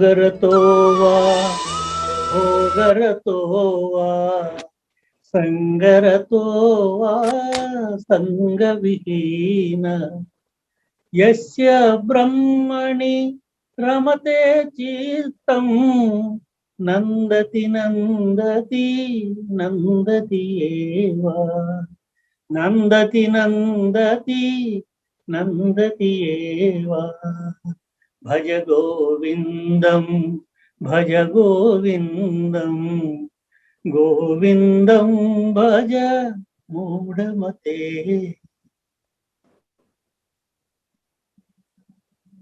योगरतो वा भोगरतो वा संगरतो वा संगविहीन यस्य ब्रह्मणि रमते चित्तं नंदति नंदति नंदति एव नंदति नंदति नंदति एव भज गोविंदम गोविंदम भज मूढ़मते।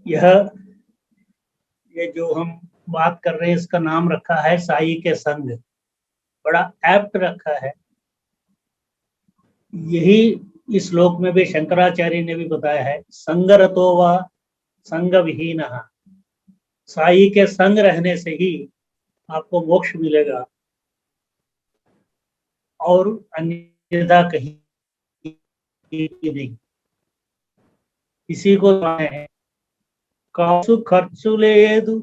ये जो हम बात कर रहे हैं इसका नाम रखा है साई के संग। बड़ा एप्ट रखा है। यही इस श्लोक में भी शंकराचार्य ने भी बताया है, संगरतो वा संग विहीन। साई के संग रहने से ही आपको मोक्ष मिलेगा और अन्यथा कहीं नहीं। इसी को है కాసు ఖర్చు లేదు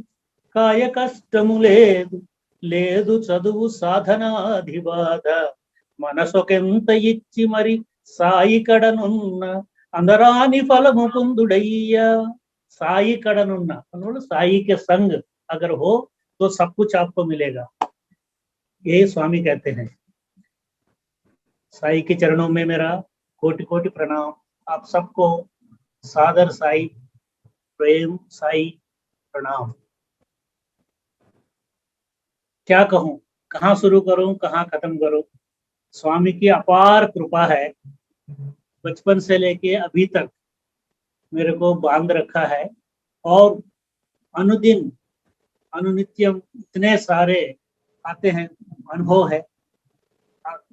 కాయ కష్టము లేదు లేదు చదువు సాధనాధి బాధ మనసొకెంత ఇచ్చి మరి సాయి కడనున్న అందరాని ఫలము పొందుడయ్యా। साई कड़नुन्ना मतलब साई के संग अगर हो तो सब कुछ आपको मिलेगा, ये स्वामी कहते हैं। साई के चरणों में मेरा कोटि कोटि प्रणाम। आप सबको सादर साई प्रेम साई प्रणाम। क्या कहूं, कहाँ शुरू करूं कहाँ खत्म करूं। स्वामी की अपार कृपा है, बचपन से लेके अभी तक मेरे को बांध रखा है और अनुदिन अनुनित्यम इतने सारे आते हैं, अनुभव है,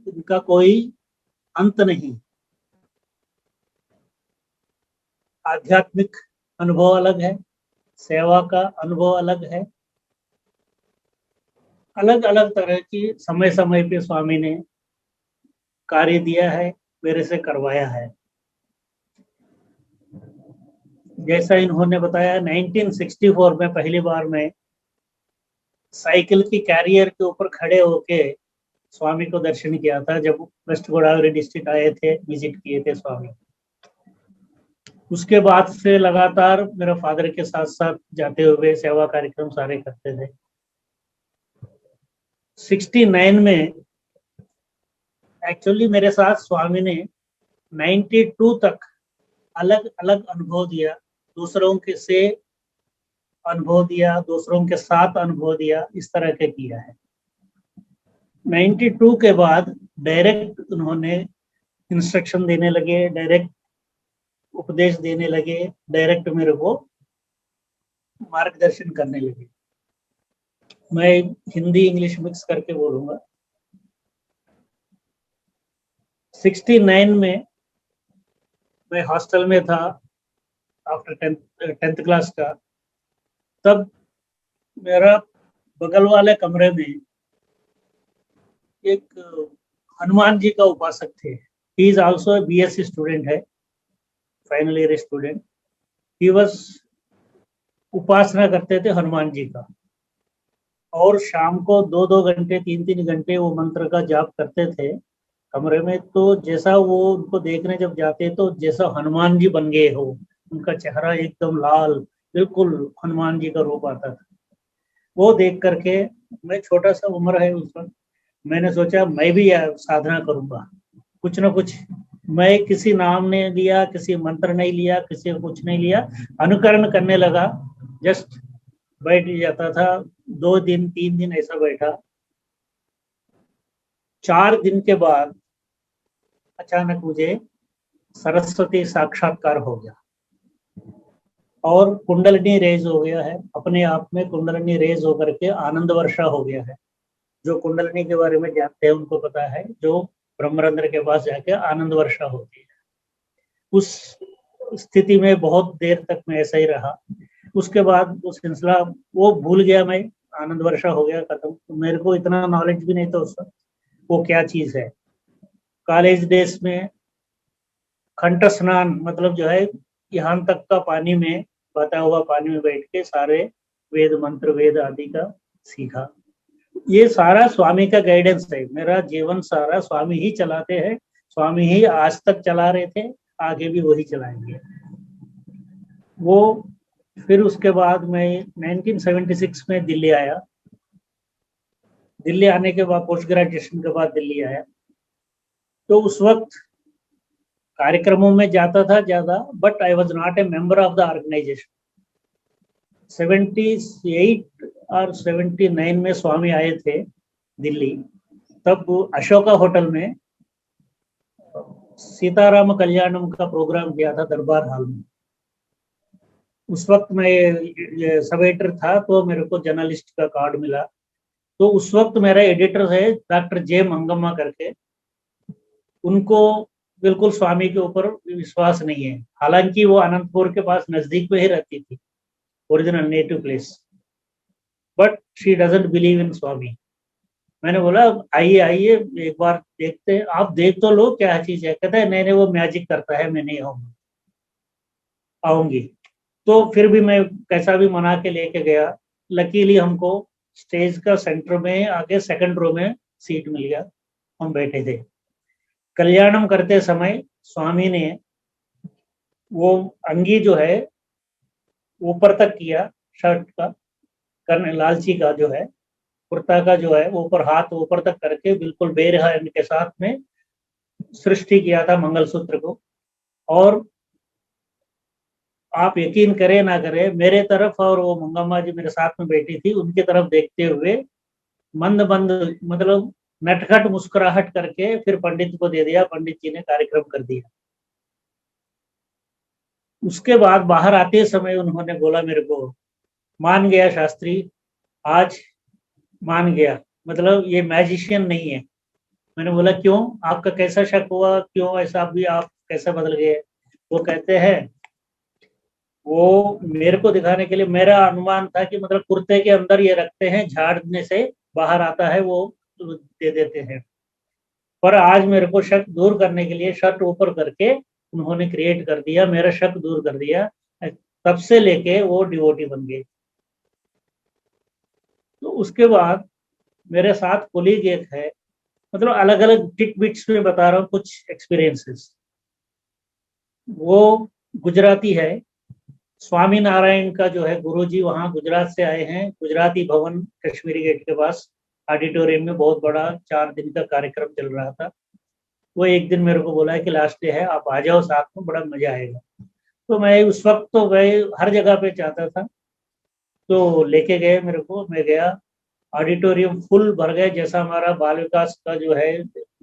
इनका कोई अंत नहीं। आध्यात्मिक अनुभव अलग है, सेवा का अनुभव अलग है। अलग अलग तरह की समय समय पे स्वामी ने कार्य दिया है, मेरे से करवाया है। जैसा इन्होंने बताया 1964 में पहली बार मैं साइकिल की कैरियर के ऊपर खड़े होके स्वामी को दर्शन किया था, जब वेस्ट गोदावरी डिस्ट्रिक्ट आए थे, विजिट किए थे स्वामी। उसके बाद से लगातार मेरे फादर के साथ साथ जाते हुए सेवा कार्यक्रम सारे करते थे। 69 में एक्चुअली मेरे साथ स्वामी ने 92 तक अलग अलग अनुभव दिया, दूसरों के से अनुभव दिया, दूसरों के साथ अनुभव दिया, इस तरह के किया है। 92 के बाद डायरेक्ट उन्होंने इंस्ट्रक्शन देने लगे, डायरेक्ट उपदेश देने लगे, डायरेक्ट मेरे को मार्गदर्शन करने लगे। मैं हिंदी इंग्लिश मिक्स करके बोलूंगा। 69 में मैं हॉस्टल में था आफ्टर 10th क्लास का। तब मेरा बगल वाले कमरे में एक हनुमान जी का उपासक थे। He is also BSc student है, final year student. He was उपासना करते थे हनुमान जी का, और शाम को 2-2 घंटे 3-3 घंटे वो मंत्र का जाप करते थे कमरे में। तो जैसा वो उनको देखने जब जाते तो जैसा हनुमान जी बन गए हो, उनका चेहरा एकदम लाल, बिल्कुल हनुमान जी का रूप आता था। वो देख करके, मैं छोटा सा उम्र है उस वक्त, मैंने सोचा मैं भी साधना करूंगा कुछ ना कुछ। मैं किसी नाम नहीं लिया, किसी मंत्र नहीं लिया, किसी कुछ नहीं लिया, अनुकरण करने लगा। जस्ट बैठ जाता था, 2 दिन 3 दिन ऐसा बैठा। 4 दिन के बाद अचानक मुझे सरस्वती साक्षात्कार हो गया और कुंडलिनी रेज हो गया है। अपने आप में कुंडलिनी रेज होकर के आनंद वर्षा हो गया है। जो कुंडलिनी के बारे में जानते हैं उनको पता है, जो ब्रह्मरंध्र के पास जाके आनंद वर्षा होती है। उस स्थिति में बहुत देर तक मैं ऐसा ही रहा। उसके बाद वो सिलसिला वो भूल गया मैं, आनंद वर्षा हो गया, खत्म। तो मेरे को इतना नॉलेज भी नहीं था उस वक्त वो क्या चीज है। कॉलेज डेज में खंड स्नान मतलब जो है, यहाँ तक का पानी में, बहता हुआ पानी में बैठ के सारे वेद मंत्र वेद आदि का सीखा। ये सारा स्वामी का गाइडेंस है। मेरा जीवन सारा स्वामी ही चलाते हैं, स्वामी ही आज तक चला रहे थे, आगे भी वही चलाएंगे। वो फिर उसके बाद मैं 1976 में दिल्ली आया। दिल्ली आने के बाद पोस्ट ग्रेजुएशन के बाद दिल्ली आया, तो उस वक्त कार्यक्रमों में जाता था ज्यादा, but I was not a member of the organisation. 78 और 79 में स्वामी आए थे दिल्ली, तब अशोका होटल में सीताराम कल्याणम का प्रोग्राम किया था दरबार हॉल में। उस वक्त मैं सब एडिटर था, तो मेरे को जर्नलिस्ट का कार्ड मिला। तो उस वक्त मेरा एडिटर है डॉक्टर जे मंगम्मा करके, उनको बिल्कुल स्वामी के ऊपर विश्वास नहीं है, हालांकि वो अनंतपुर के पास नजदीक में ही रहती थी, original native place, but she doesn't believe in Swami. मैंने बोला आइए आइए एक बार देखते हैं, आप देख तो लो क्या चीज है। कहता है नहीं नहीं वो मैजिक करता है, मैं नहीं आऊंगी। तो फिर भी मैं कैसा भी मना के लेके गया। लकीली हमको स्टेज का सेंटर में आगे सेकंड रो में सीट मिल गया, हम बैठे थे। कल्याणम करते समय स्वामी ने वो अंगी जो है ऊपर तक किया, शर्ट का करने, लालची का जो है कुर्ता का जो है ऊपर, हाथ ऊपर तक करके बिल्कुल बेरहम के साथ में सृष्टि किया था मंगलसूत्र को। और आप यकीन करें ना करें, मेरे तरफ और वो मंगम्मा जी मेरे साथ में बैठी थी, उनकी तरफ देखते हुए मंद मंद मतलब नटखट मुस्कुराहट करके फिर पंडित को दे दिया। पंडित जी ने कार्यक्रम कर दिया। उसके बाद बाहर आते समय उन्होंने बोला मेरे को, मान गया शास्त्री, आज मान गया, मतलब ये मैजिशियन नहीं है। मैंने बोला क्यों, आपका कैसा शक हुआ, क्यों ऐसा भी आप कैसे बदल गए। वो कहते हैं वो मेरे को दिखाने के लिए, मेरा अनुमान था कि मतलब कुर्ते के अंदर ये रखते हैं, झाड़ने से बाहर आता है वो दे देते हैं, पर आज मेरे को शक दूर करने के लिए शर्ट ऊपर करके उन्होंने क्रिएट कर दिया, मेरा शक दूर कर दिया। तब से लेके वो डिवोटी बन गए। तो उसके बाद मेरे साथ कोलीग एक है, मतलब अलग अलग टिक बिट्स में बता रहा हूँ कुछ एक्सपीरियंसेस। वो गुजराती है, स्वामी नारायण का जो है गुरुजी वहाँ गुजरात से आए हैं, गुजराती भवन कश्मीरी गेट के पास ऑडिटोरियम में बहुत बड़ा 4 दिन का कार्यक्रम चल रहा था। वो एक दिन मेरे को बोला है कि लास्ट डे है, आप आ जाओ साथ में, बड़ा मजा आएगा। तो मैं उस वक्त तो मैं हर जगह पे चाहता था, तो लेके गए मेरे को, मैं गया, ऑडिटोरियम फुल भर गए। जैसा हमारा बाल विकास का जो है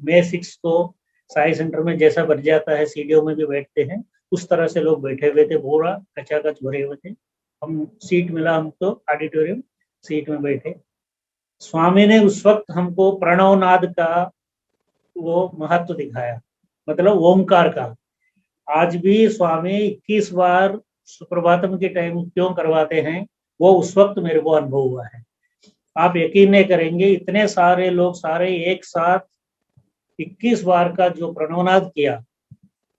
May 6 को साई सेंटर में जैसा भर जाता है, सीडीओ में भी बैठते हैं, उस तरह से लोग बैठे हुए थे, पूरा कचाकच भरे हुए थे। हम सीट मिला हमको, ऑडिटोरियम सीट में बैठे। स्वामी ने उस वक्त हमको प्रणवनाद का वो महत्व दिखाया, मतलब ओमकार का। आज भी स्वामी 21 बार सुप्रभातम के टाइम क्यों करवाते हैं, वो उस वक्त मेरे को अनुभव हुआ है। आप यकीन नहीं करेंगे, इतने सारे लोग सारे एक साथ 21 बार का जो प्रणवनाद किया,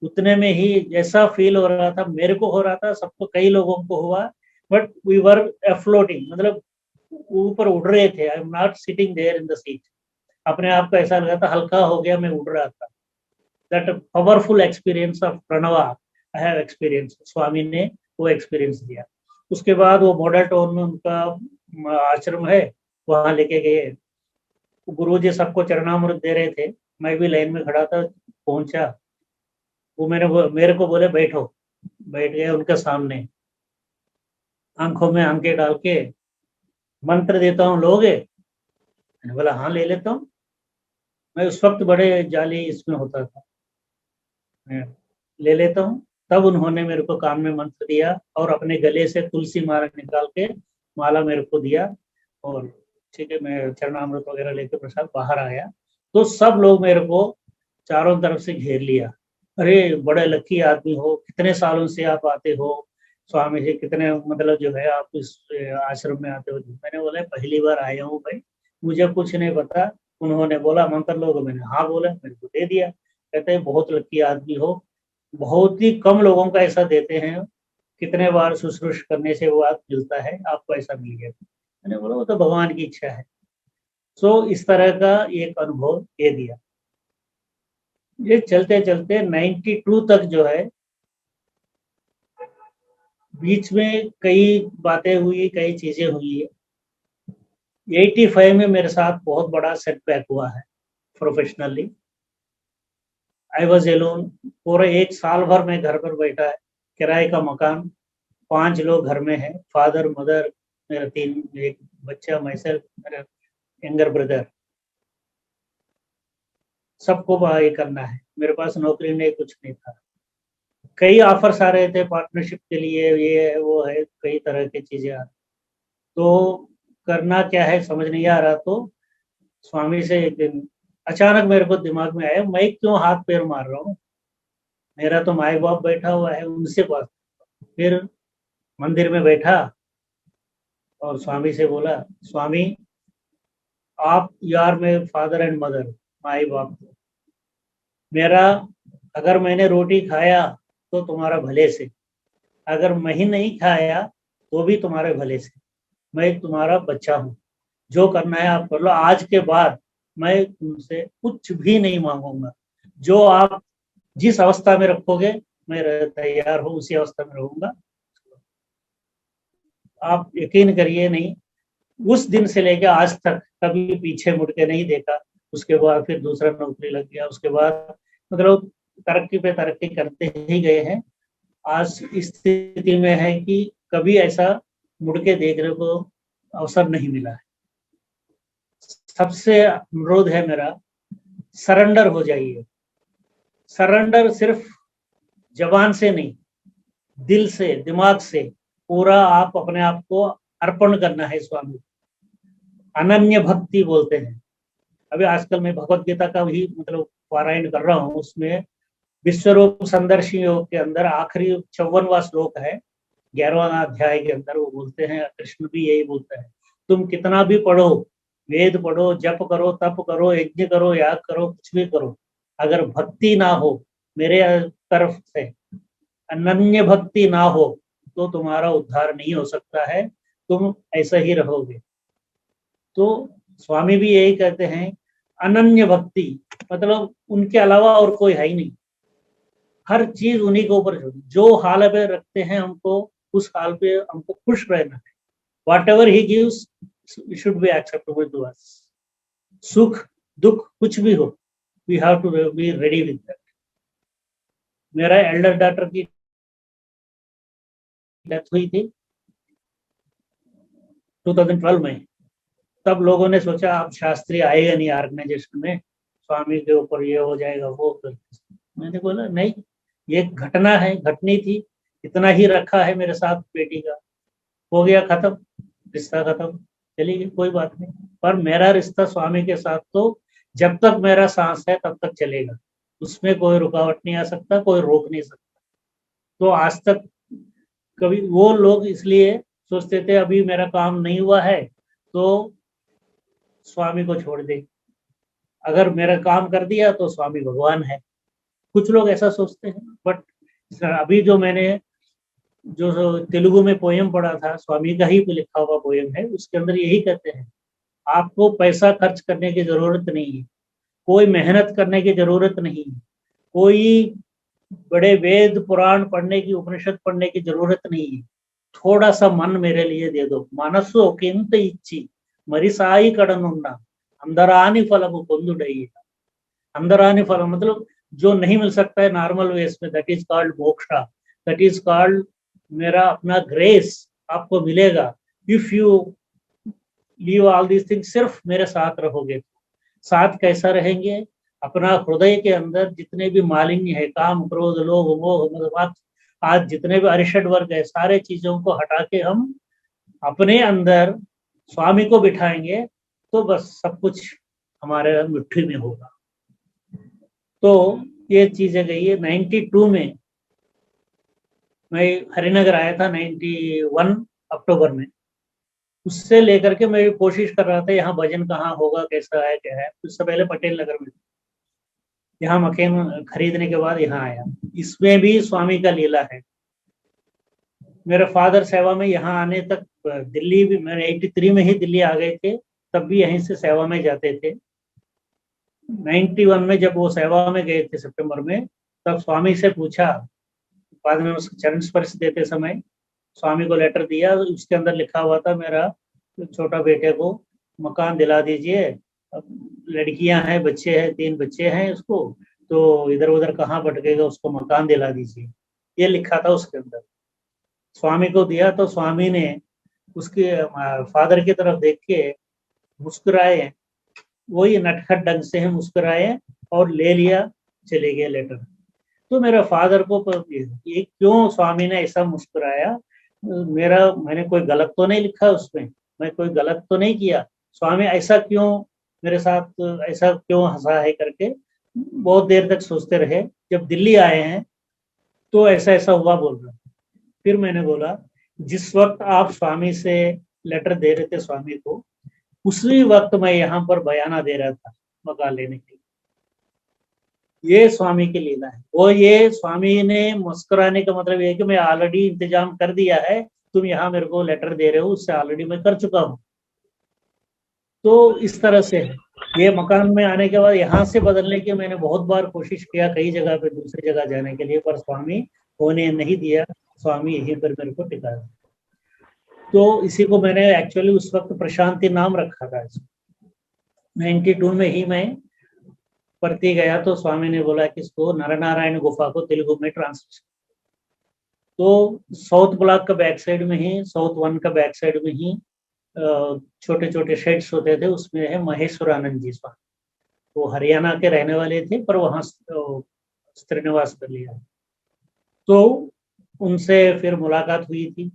उतने में ही जैसा फील हो रहा था, मेरे को हो रहा था, सबको कई लोगों को हुआ, बट वी वर फ्लोटिंग, मतलब ऊपर उड़ रहे थे। I am not sitting there in the seat. अपने आप को ऐसा लगा था हल्का हो गया, मैं उड़ रहा था। That powerful experience of Pranava I have experience, Swami ने वो एक्सपीरियंस दिया। उसके बाद वो मॉडल टाउन में उनका आश्रम है, वहां लेके गए। गुरु जी सबको चरणामृत दे रहे थे, मैं भी लाइन में खड़ा था, पहुंचा। वो मेरे को बोले बैठो, बैठ गए उनके सामने, आंखों में आंखें डाल के, मंत्र देता हूँ लोगे। मैंने बोला हाँ ले लेता हूँ। मैं उस वक्त बड़े जाली इसमें होता था, मैं ले लेता हूँ। तब उन्होंने मेरे को कान में मंत्र दिया और अपने गले से तुलसी माला निकाल के माला मेरे को दिया। और ठीक है, मैं चरणामृत वगैरह लेकर प्रसाद बाहर आया, तो सब लोग मेरे को चारों तरफ से घेर लिया। अरे बड़े लकी आदमी हो, कितने सालों से आप आते हो स्वामी जी, कितने मतलब जो है आप इस आश्रम में आते हो। मैंने बोला पहली बार आया हूँ भाई, मुझे कुछ नहीं पता। उन्होंने बोला मंत्र लोगे, मैंने हाँ बोला, मेरे को दे दिया। कहते हैं बहुत लकी आदमी हो, बहुत ही कम लोगों का ऐसा देते हैं कितने बार शुश्रूष करने से वो आप मिलता है, आपको ऐसा मिल गया। मैंने बोला वो तो भगवान की इच्छा है। सो इस तरह का एक अनुभव ये दिया। ये चलते चलते 92 तक जो है, बीच में कई बातें हुई, कई चीजें हुई है। 85 में मेरे साथ बहुत बड़ा सेटबैक हुआ है प्रोफेशनली। I was Elon. पूरा एक साल भर मैं घर पर बैठा है, किराए का मकान, 5 लोग घर में हैं, फादर मदर, मेरा 3 एक बच्चा, मैसेल्फ, मेरा यंगर ब्रदर, सबको ये करना है। मेरे पास नौकरी नहीं, कुछ नहीं था। कई ऑफर्स आ रहे थे पार्टनरशिप के लिए, ये है वो है, कई तरह की चीजें आ रही। तो करना क्या है समझ नहीं आ रहा। तो स्वामी से एक दिन अचानक मेरे को दिमाग में आया, मैं क्यों हाथ पैर मार रहा हूँ, मेरा तो माई बाप बैठा हुआ है, उनसे बात। फिर मंदिर में बैठा और स्वामी से बोला, स्वामी आप यार में फादर एंड मदर, माई बाप, मेरा अगर मैंने रोटी खाया तो तुम्हारा भले से, अगर मैं ही नहीं खाया तो भी तुम्हारे भले से। मैं तुम्हारा बच्चा हूँ, जो करना है आप कर लो। आज के बाद मैं तुमसे कुछ भी नहीं मांगूंगा। जो आप जिस अवस्था में रखोगे मैं तैयार हूँ, उसी अवस्था में रहूंगा। आप यकीन करिए नहीं, उस दिन से लेकर आज तक कभी पीछे मुड़ के नहीं देखा। उसके बाद फिर दूसरा नौकरी लग गया, उसके बाद मतलब तरक्की पे तरक्की करते ही गए हैं। आज इस स्थिति में है कि कभी ऐसा मुड़ के देखने को अवसर नहीं मिला है। सबसे अनुरोध है मेरा, सरेंडर हो जाइए। सरेंडर सिर्फ जबान से नहीं, दिल से, दिमाग से पूरा आप अपने आप को अर्पण करना है स्वामी। अनन्य भक्ति बोलते हैं। अभी आजकल मैं भगवत गीता का भी मतलब पारायण कर रहा हूँ। उसमें विश्वरूप संदर्शी योग के अंदर आखिरी 54वां श्लोक है, 11वां अध्याय के अंदर। वो बोलते हैं, कृष्ण भी यही बोलता है, तुम कितना भी पढ़ो, वेद पढ़ो, जप करो, तप करो, यज्ञ करो, याग करो, कुछ भी करो, अगर भक्ति ना हो मेरे तरफ से, अनन्य भक्ति ना हो, तो तुम्हारा उद्धार नहीं हो सकता है, तुम ऐसा ही रहोगे। तो स्वामी भी यही कहते हैं, अनन्य भक्ति मतलब उनके अलावा और कोई है ही नहीं। हर चीज उन्हीं के ऊपर छोड़ी, जो हाल पे रखते हैं हमको, उस हाल पे हमको खुश रहना है। Whatever he gives should be acceptable to us. सुख दुख कुछ भी हो, we have to be ready with that. मेरा एल्डर डॉटर की डेथ हुई थी 2012 में। तब लोगों ने सोचा अब शास्त्री आएगा नहीं ऑर्गेनाइजेशन में, स्वामी के ऊपर ये हो जाएगा वो कर। मैंने बोला नहीं, ये घटना है, घटनी थी, इतना ही रखा है मेरे साथ बेटी का, हो गया खत्म, रिश्ता खत्म, चली गई, कोई बात नहीं। पर मेरा रिश्ता स्वामी के साथ तो जब तक मेरा सांस है तब तक चलेगा, उसमें कोई रुकावट नहीं आ सकता, कोई रोक नहीं सकता। तो आज तक कभी वो लोग इसलिए सोचते थे अभी मेरा काम नहीं हुआ है तो स्वामी को छोड़ दे, अगर मेरा काम कर दिया तो स्वामी भगवान है। कुछ लोग ऐसा सोचते हैं। बट अभी जो मैंने जो तेलुगु में पोयम पढ़ा था, स्वामी का ही लिखा हुआ पोयम है, उसके अंदर यही कहते हैं, आपको पैसा खर्च करने की जरूरत नहीं है, कोई मेहनत करने की जरूरत नहीं है, कोई बड़े वेद पुराण पढ़ने की, उपनिषद पढ़ने की जरूरत नहीं है। थोड़ा सा मन मेरे लिए दे दो, मनस्सु किंत इच्छी मरिसाई कडनुन्ना अंदरानी फलमु पोंदुडई। अंदरानी फल मतलब जो नहीं मिल सकता है नॉर्मल वेस में, that is called moksha, that is called मेरा अपना ग्रेस आपको मिलेगा if you leave all these things. सिर्फ मेरे साथ रहोगे। साथ कैसा रहेंगे, अपना हृदय के अंदर जितने भी मालिन्य है, काम क्रोध लोभ मोह मद, आज जितने भी अरिषड वर्ग है, सारे चीजों को हटा के हम अपने अंदर स्वामी को बिठाएंगे तो बस सब कुछ हमारे मुट्ठी में होगा। तो ये चीजें गई है। 92 में मैं हरिनगर आया था, 91 अक्टूबर में। उससे लेकर के मैं कोशिश कर रहा था यहाँ भजन कहाँ होगा, कैसा है क्या है। उससे पहले पटेल नगर में, यहाँ मकान खरीदने के बाद यहाँ आया। इसमें भी स्वामी का लीला है। मेरे फादर सेवा में यहाँ आने तक दिल्ली भी, मैंने 83 में ही दिल्ली आ गए थे, तब भी यहीं से सेवा में जाते थे। 91 में जब वो सेवा में गए थे सितंबर में, तब स्वामी से पूछा, बाद में उसको चरण स्पर्श देते समय स्वामी को लेटर दिया, उसके अंदर लिखा हुआ था मेरा छोटा बेटे को मकान दिला दीजिए, अब लड़कियां हैं, बच्चे हैं, 3 बच्चे हैं उसको, तो इधर उधर कहाँ भटकेगा, उसको मकान दिला दीजिए, ये लिखा था उसके अंदर। स्वामी को दिया तो स्वामी ने उसके फादर की तरफ देख के मुस्कुराए, वही नटखट ढंग से मुस्कुराए और ले लिया, चले गए लेटर। तो मेरे फादर को ये क्यों स्वामी ने ऐसा मुस्कुराया, मैंने कोई गलत तो नहीं लिखा उसमें, मैं कोई गलत तो नहीं किया, स्वामी ऐसा क्यों मेरे साथ ऐसा क्यों हंसा है करके बहुत देर तक सोचते रहे। जब दिल्ली आए हैं तो ऐसा ऐसा हुआ बोल रहा। फिर मैंने बोला, जिस वक्त आप स्वामी से लेटर दे रहे थे स्वामी को, उसी वक्त मैं यहाँ पर बयाना दे रहा था मकान लेने के लिए। ये स्वामी की लीला है। वो ये स्वामी ने मुस्कुराने का मतलब ये है कि मैं ऑलरेडी इंतजाम कर दिया है, तुम यहाँ मेरे को लेटर दे रहे हो, उससे ऑलरेडी मैं कर चुका हूँ। तो इस तरह से है। ये मकान में आने के बाद यहाँ से बदलने की मैंने बहुत बार कोशिश किया, कई जगह पे दूसरी जगह जाने के लिए, पर स्वामी होने नहीं दिया, स्वामी यहीं पर मेरे को टिकाया। तो इसी को मैंने एक्चुअली उस वक्त प्रशांति नाम रखा था। 92 में ही मैं पढ़ती गया तो स्वामी ने बोला कि इसको नरनारायण गुफा को तेलुगु में ट्रांसलेशन। तो साउथ ब्लॉक का बैक साइड में ही, साउथ 1 का बैक साइड में ही छोटे छोटे शेड्स होते थे, उसमें है महेश्वरानंद जी स्वामी। वो हरियाणा के रहने वाले थे, पर वहां स्त्रीनिवास कर लिया। तो उनसे फिर मुलाकात हुई थी,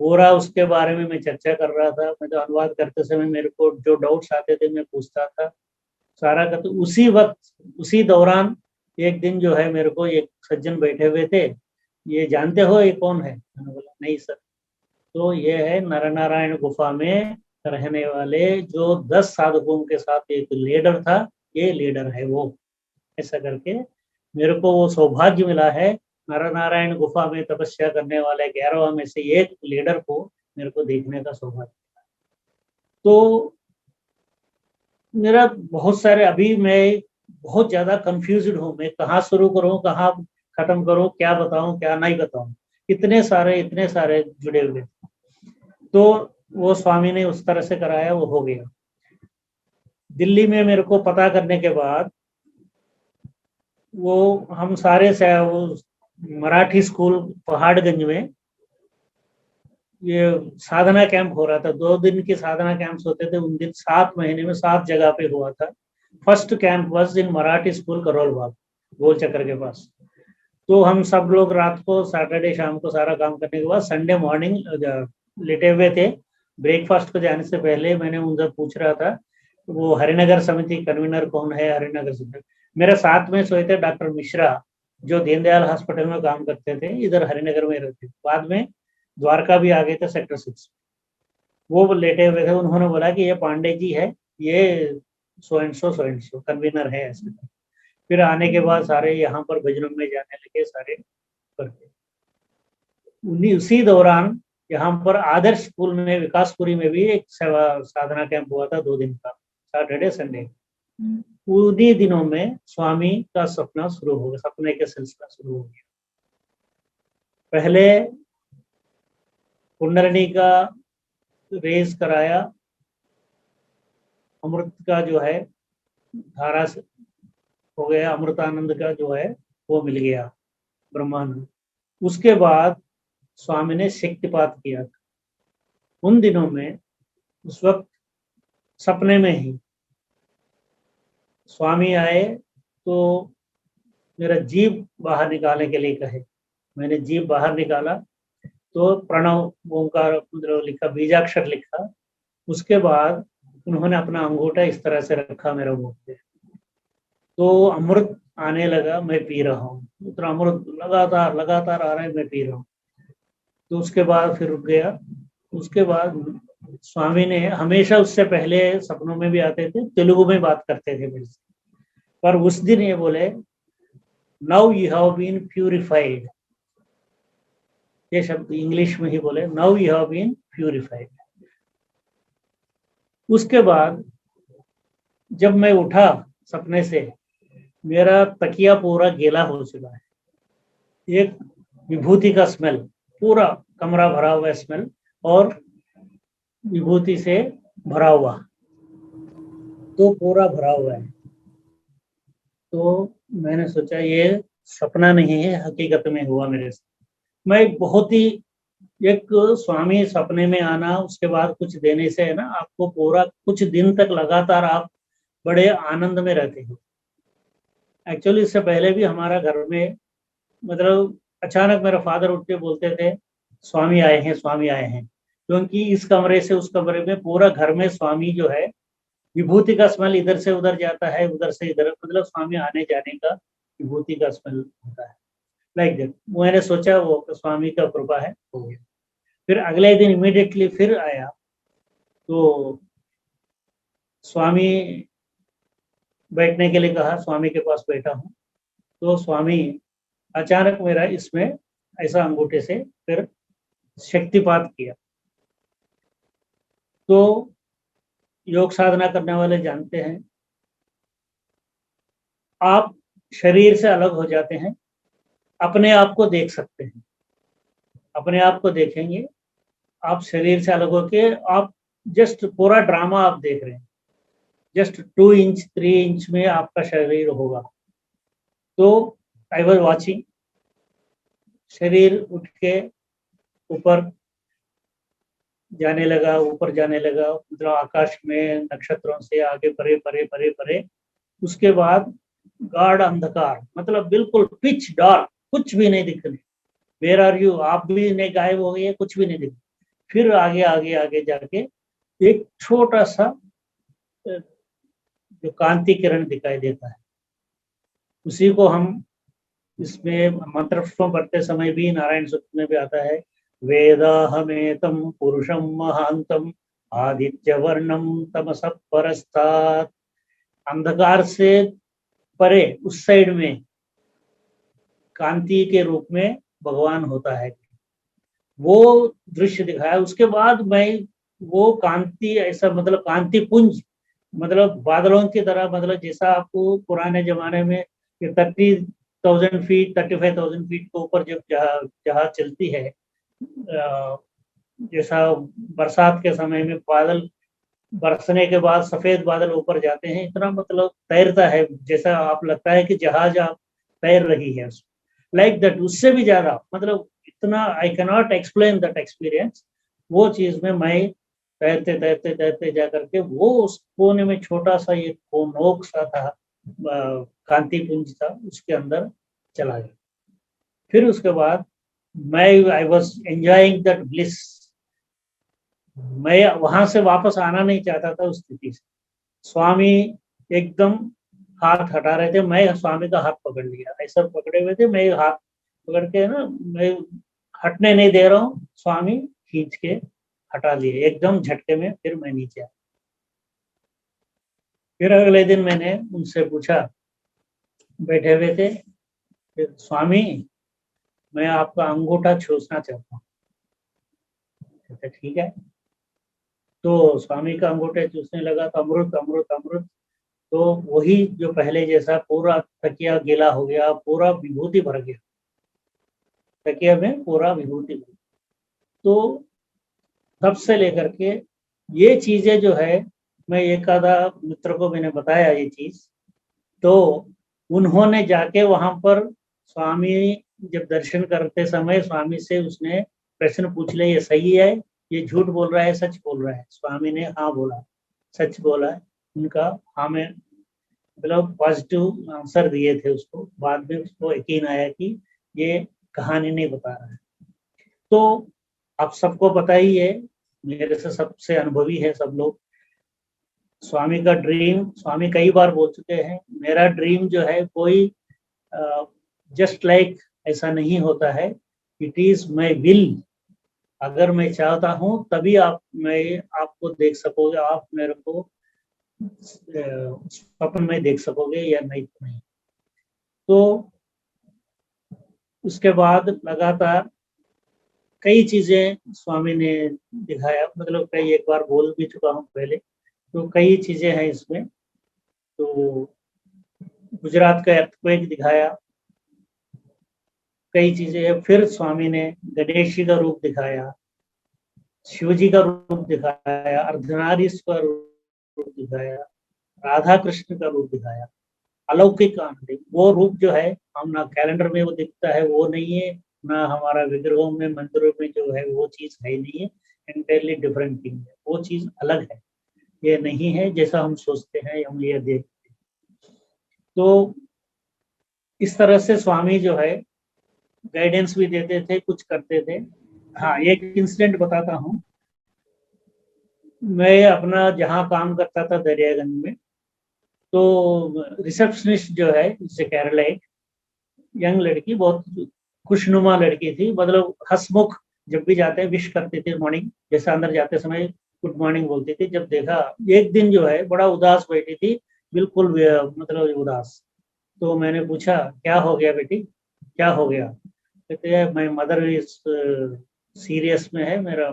पूरा उसके बारे में मैं चर्चा कर रहा था। मैं तो अनुवाद करते समय मेरे को जो डाउट्स आते थे मैं पूछता था सारा का। तो उसी वक्त उसी दौरान एक दिन जो है मेरे को एक सज्जन बैठे हुए थे, ये जानते हो ये कौन है? मैंने बोला नहीं सर। तो ये है नरनारायण गुफा में रहने वाले जो 10 साधकों के साथ एक लीडर था, ये लीडर है वो। ऐसा करके मेरे को वो सौभाग्य मिला है, नरनारायण गुफा में तपस्या करने वाले 11 में से एक लीडर को मेरे को देखने का सौभाग्य। तो मेरा बहुत सारे, अभी मैं बहुत ज्यादा कंफ्यूज्ड हूँ, मैं कहाँ शुरू करूँ कहाँ खत्म करूँ, क्या बताऊँ क्या नहीं बताऊँ, इतने सारे जुड़े हुए। तो वो स्वामी ने उस तरह से कराया, वो हो गया। दिल्ली में मेरे को पता करने के बाद वो हम सारे से वो मराठी स्कूल पहाड़गंज में ये साधना कैंप हो रहा था, 2 दिन के साधना कैंप्स होते थे उन दिन, 7 महीने में 7 जगह पे हुआ था। First camp was in Marathi school Karol Bagh, गोल चक्कर के पास। तो हम सब लोग रात को, सैटरडे शाम को सारा काम करने के बाद संडे मॉर्निंग लेटे हुए थे। ब्रेकफास्ट को जाने से पहले मैंने उनसे पूछ रहा था वो हरिनगर समिति कन्वीनर कौन है, हरिनगर समिति। मेरे साथ में सोए थे डॉक्टर मिश्रा, जो दीनदयाल हॉस्पिटल में काम करते थे, इधर हरिनगर में रहते, बाद में द्वारका भी आ गए थे सेक्टर 6। वो लेटे हुए थे, उन्होंने बोला कि ये पांडे जी है, ये सो एंड सो कन्वीनर है ऐसे। फिर आने के बाद सारे यहाँ पर बजरंग में जाने लगे सारे करके। उसी दौरान यहाँ पर आदर्श स्कूल में विकासपुरी में भी एक सेवा साधना कैंप हुआ था 2 दिन का, सैटरडे संडे। उन्हीं दिनों में स्वामी का सपना शुरू हो गया, सपने के सिलसिला शुरू हो गया। पहले कुंडलनी का रेस कराया, अमृत का जो है धारा से हो गया, अमृतानंद का जो है वो मिल गया, ब्रह्मानंद। उसके बाद स्वामी ने शक्तिपात किया था। उन दिनों में उस वक्त सपने में ही स्वामी आए तो मेरा जीभ बाहर निकालने के लिए कहे, मैंने जीभ बाहर निकाला तो प्रणव ओंकार लिखा, बीजाक्षर लिखा। उसके बाद उन्होंने अपना अंगूठा इस तरह से रखा मेरे मुंह पे, तो अमृत आने लगा, मैं पी रहा हूँ, उतना अमृत लगातार लगातार आ रहा है, मैं पी रहा हूँ। तो उसके बाद फिर रुक गया। उसके बाद स्वामी ने हमेशा, उससे पहले सपनों में भी आते थे, तेलुगु में बात करते थे मेरे से, पर उस दिन ये बोले, now you have been purified, ये शब्द इंग्लिश में ही बोले, now you have been purified. उसके बाद जब मैं उठा सपने से, मेरा तकिया पूरा गीला हो चुका है, एक विभूति का स्मेल, पूरा कमरा भरा हुआ स्मेल और विभूति से भरा हुआ, तो पूरा भरा हुआ है। तो मैंने सोचा ये सपना नहीं है, हकीकत में हुआ मेरे साथ। मैं बहुत ही, एक स्वामी सपने में आना, उसके बाद कुछ देने से है ना, आपको पूरा कुछ दिन तक लगातार आप बड़े आनंद में रहते हो। एक्चुअली इससे पहले भी हमारा घर में, मतलब अचानक मेरा फादर उठ के बोलते थे स्वामी आए हैं, स्वामी आए हैं, क्योंकि इस कमरे से उस कमरे में, पूरा घर में स्वामी जो है, विभूति का स्मेल इधर से उधर जाता है, उधर से इधर, मतलब स्वामी आने जाने का विभूति का स्मेल होता है, लाइक दैट। मैंने सोचा वो स्वामी का कृपा है, हो गया। फिर अगले दिन इमीडिएटली फिर आया, तो स्वामी बैठने के लिए कहा, स्वामी के पास बैठा हूँ, तो स्वामी अचानक मेरा इसमें ऐसा अंगूठे से फिर शक्तिपात किया। तो योग साधना करने वाले जानते हैं, आप शरीर से अलग हो जाते हैं, अपने आप को देख सकते हैं, अपने आप को देखेंगे, आप शरीर से अलग होके आप जस्ट पूरा ड्रामा आप देख रहे हैं, जस्ट 2 इंच 3 इंच में आपका शरीर होगा। तो आई वॉज वॉचिंग, शरीर उठ के ऊपर जाने लगा, ऊपर जाने लगा, मतलब आकाश में नक्षत्रों से आगे परे परे परे परे। उसके बाद गाढ़ अंधकार, मतलब बिल्कुल पिच डार्क, कुछ भी नहीं दिख रही। वेयर आर यू, आप भी नहीं, गायब हो गई है, कुछ भी नहीं दिख। फिर आगे आगे आगे जाके एक छोटा सा जो कांति किरण दिखाई देता है, उसी को हम इसमें मंत्र पढ़ते समय भी, नारायण सूक्त में भी आता है, वेदाहमेतम पुरुषम महांतम आदित्य वर्णम तमस परस्तात्। अंधकार से परे उस साइड में कांति के रूप में भगवान होता है, वो दृश्य दिखाया। उसके बाद मैं वो कांति, ऐसा मतलब कांति पुंज, मतलब बादलों की तरह, मतलब जैसा आपको पुराने जमाने में 30,000 फीट 35,000 फीट के ऊपर जब जहाज चलती है, जैसा बरसात के समय में बादल बरसने के बाद सफेद बादल ऊपर जाते हैं, इतना मतलब तैरता है, जैसा आप लगता है कि जहाज आप तैर रही है, लाइक दैट, उससे भी ज्यादा, मतलब इतना I can not explain that experience. वो चीज में मैं तैरते तैरते तैरते जा करके वो उस कोने में छोटा सा एक नोक सा था, कांति पुंज था, उसके अंदर चला गया। फिर उसके बाद मैं I was enjoying that bliss. मैं वहां से वापस आना नहीं चाहता था उस स्थिति से। स्वामी एकदम हाथ हटा रहे थे, मैं स्वामी का हाथ पकड़ लिया, ऐसा पकड़े हुए थे, मैं हाथ पकड़ के ना, मैं हटने नहीं दे रहा हूँ, स्वामी खींच के हटा लिए एकदम झटके में। फिर मैं नीचे आया। फिर अगले दिन मैंने उनसे पूछा, बैठे हुए थे, फिर स्वामी मैं आपका अंगूठा छूना चाहता हूँ। ठीक है। तो स्वामी का अंगूठे चूसने लगा, तो अमृत अमृत अमृत, तो वही जो पहले जैसा पूरा तकिया गीला हो गया, पूरा विभूति भर गया, तकिया में पूरा विभूति भर। तो तब से लेकर के ये चीजें जो है, मैं एक आधा मित्र को मैंने बताया ये चीज, तो उन्होंने जाके वहां पर स्वामी जब दर्शन करते समय स्वामी से उसने प्रश्न पूछ लिया, ये सही है, ये झूठ बोल रहा है, सच बोल रहा है? स्वामी ने हाँ बोला, सच बोला है। उनका हाँ में मतलब पॉजिटिव आंसर दिए थे उसको। बाद में उसको यकीन आया कि ये कहानी नहीं बता रहा है। तो आप सबको पता ही है, मेरे से सबसे अनुभवी है सब लोग, स्वामी का ड्रीम, स्वामी कई बार बोल चुके हैं, मेरा ड्रीम जो है कोई जस्ट लाइक ऐसा नहीं होता है, इट इज माई विल। अगर मैं चाहता हूँ तभी मैं आपको देख सकोगे, आप मेरे को स्वप्न में देख सकोगे या नहीं तो नहीं। तो उसके बाद लगातार कई चीजें स्वामी ने दिखाया, मतलब कई एक बार बोल भी चुका हूँ पहले, तो कई चीजें हैं इसमें। तो गुजरात का अर्थक्वेक दिखाया, कई चीजें हैं। फिर स्वामी ने गणेश जी का रूप दिखाया, शिव जी का रूप दिखाया, अर्धनारीश्वर रूप दिखाया, राधा कृष्ण का रूप दिखाया, अलौकिक आनंद। वो रूप जो है हम ना कैलेंडर में वो दिखता है वो नहीं है, ना हमारा विग्रहों में मंदिरों में जो है वो चीज है नहीं है। एंटायरली डिफरेंट थिंग है, वो चीज अलग है। ये नहीं है जैसा हम सोचते हैं, हम ये देखते हैं। तो इस तरह से स्वामी जो है गाइडेंस भी देते थे, कुछ करते थे। हाँ, एक इंसिडेंट बताता हूँ। मैं अपना जहाँ काम करता था दरियागंज में, तो रिसेप्शनिस्ट जो है, जैसे केरला, एक यंग लड़की, बहुत खुशनुमा लड़की थी, मतलब हंसमुख। जब भी जाते विश करती थी मॉर्निंग, जैसे अंदर जाते समय गुड मॉर्निंग बोलती थी। जब देखा एक दिन जो है बड़ा उदास बैठी थी, बिल्कुल मतलब उदास। तो मैंने पूछा क्या हो गया बेटी, क्या हो गया? कहते हैं मैं मदर इस सीरियस में है, मेरा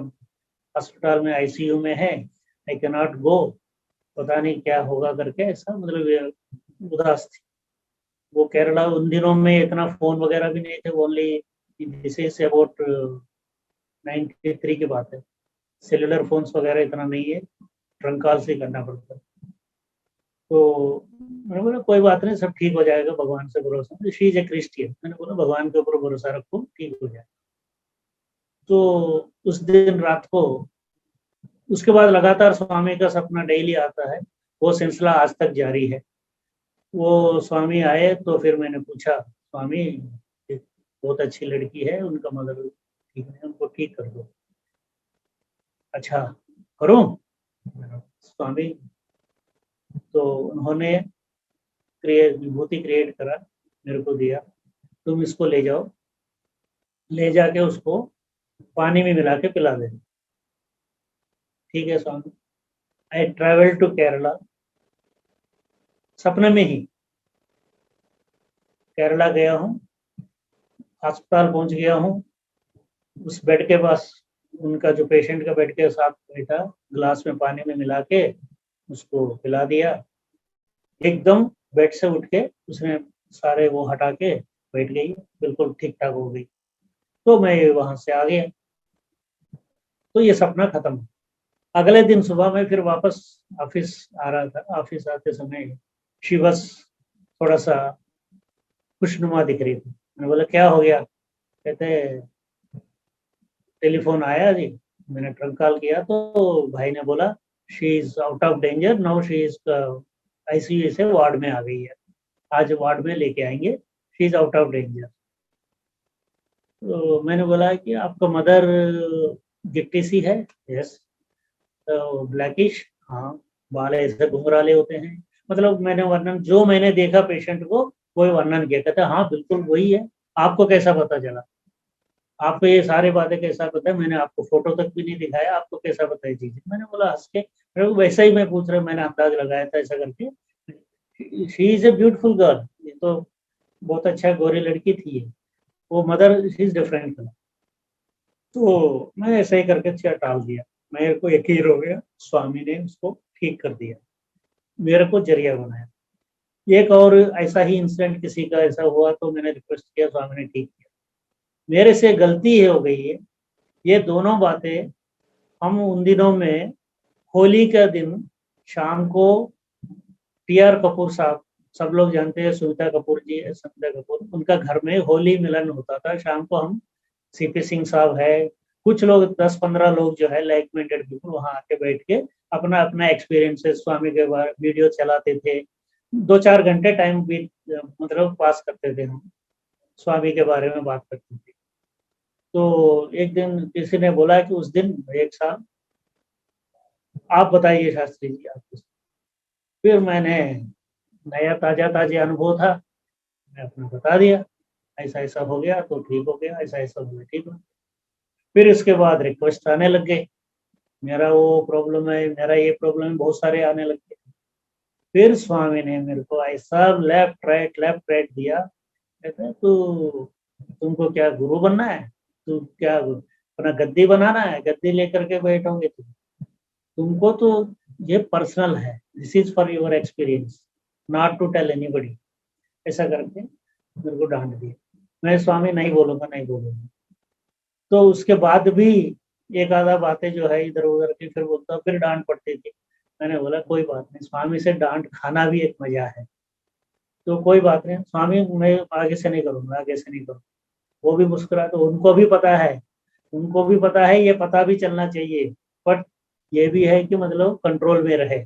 अस्पताल में आईसीयू में है, आई कैन नॉट गो, पता नहीं क्या होगा करके, ऐसा मतलब उदास थी। वो केरला उन दिनों में इतना फोन वगैरह भी नहीं थे, ओनली दिस इज अबाउट 93 की बात है। सेलुलर फोन्स वगैरह इतना नहीं है, ट्रंक कॉल से करना पड़ता है। तो मैंने बोला कोई बात नहीं, सब ठीक हो जाएगा, भगवान से भरोसा। शी इज ए क्रिस्टियन, मैंने बोला भगवान के ऊपर भरोसा रखो, ठीक हो जाएगा। तो उस दिन रात को, उसके बाद लगातार स्वामी का सपना डेली आता है, वो सिलसिला आज तक जारी है। वो स्वामी आए तो फिर मैंने पूछा, स्वामी एक बहुत अच्छी लड़की है, उनका मदर ठीक है, उनको ठीक कर दो। अच्छा, करूं? स्वामी तो उन्होंने विभूति क्रिएट करा, मेरे को दिया, तुम इसको ले जाओ, ले जाके उसको पानी में मिला के पिला देना। ठीक है स्वामी। आई ट्रेवल टू केरला, सपने में ही केरला गया हूँ, अस्पताल पहुंच गया हूँ। उस बेड के पास उनका जो पेशेंट का बेड के साथ बैठा, ग्लास में पानी में मिला के उसको पिला दिया। एकदम बेड से उठ के उसने सारे वो हटा के बैठ गई, बिल्कुल ठीक ठाक हो गई। तो मैं वहां से आ गया। तो ये सपना खत्म। अगले दिन सुबह में फिर वापस ऑफिस आ रहा था, ऑफिस आते समय शी बस थोड़ा सा खुशनुमा दिख रही थी। मैंने बोला क्या हो गया? कहते टेलीफोन आया जी, मैंने ट्रंक कॉल किया तो भाई ने बोला she is out of danger, now she is ICU से वार्ड में आ गई है, आज वार्ड में लेके आएंगे, she is out of danger. तो मैंने बोला कि आपका मदर गिट्टी सी है? यस। तो ब्लैकिश? हाँ। बाल ऐसे घुंघराले होते हैं। मतलब मैंने वर्णन, जो मैंने देखा पेशेंट को वही वर्णन किया। कहता हाँ बिल्कुल वही है। आपको कैसा पता चला? आपको ये सारी बातें कैसा पता है? मैंने आपको फोटो तक भी नहीं दिखाया, आपको कैसा पता है चीजें? मैंने बोला हंस के, मेरे को वैसा ही मैं पूछ रहा, मैंने अंदाज लगाया था ऐसा करके। She is a beautiful girl, ये तो बहुत अच्छा गोरी लड़की थी ये। वो मदर शी इज डिफरेंट। तो मैं ऐसे ही करके अच्छा टाल दिया। मेरे को यकीन हो गया स्वामी ने उसको ठीक कर दिया, मेरे को जरिया बनाया। एक और ऐसा ही इंसिडेंट किसी का ऐसा हुआ तो मैंने रिक्वेस्ट किया, स्वामी ने ठीक किया। मेरे से गलती है हो गई है। ये दोनों बातें हम उन दिनों में, होली का दिन शाम को, टीआर कपूर साहब, सब लोग जानते हैं, सुनीता कपूर जी, संध्या कपूर, उनका घर में होली मिलन होता था शाम को। हम सीपी सिंह साहब है, कुछ लोग 10-15 लोग जो है लाइक माइंडेड पीपल वहां आके बैठ के अपना अपना एक्सपीरियंसेस स्वामी के बारे वीडियो चलाते थे। 2-4 घंटे टाइम भी मतलब पास करते थे हम, स्वामी के बारे में बात करते थे। तो एक दिन किसी ने बोला कि उस दिन एक साल, आप बताइए शास्त्री जी आप। फिर मैंने, नया ताजा ताजा अनुभव था, मैं अपना बता दिया, ऐसा ऐसा हो गया तो ठीक हो गया, ऐसा ऐसा हो गया ठीक हो। फिर इसके बाद रिक्वेस्ट आने लग गए, मेरा वो प्रॉब्लम है, मेरा ये प्रॉब्लम है, बहुत सारे आने लग गए। फिर स्वामी ने मेरे को ऐसा लेफ्ट राइट दिया। कहते हैं तू, तुमको क्या गुरु बनना है? तू क्या अपना गद्दी बनाना है, गद्दी लेकर के बैठोगे तुमको तो ये पर्सनल है, this is for your experience, not to tell anybody. ऐसा करके मेरे को डांट दिया। मैं स्वामी नहीं बोलूंगा, नहीं बोलूंगा। तो उसके बाद भी एक आधा बातें जो है इधर उधर की फिर बोलता, फिर डांट पड़ती थी। मैंने बोला कोई बात नहीं, स्वामी से डांट खाना भी एक मजा है, तो कोई बात नहीं स्वामी, मैं आगे से नहीं करूंगा, आगे से नहीं करूंगा। वो भी मुस्कुरा, तो उनको भी पता है, उनको भी पता है, ये पता भी चलना चाहिए, बट ये भी है कि मतलब कंट्रोल में रहे।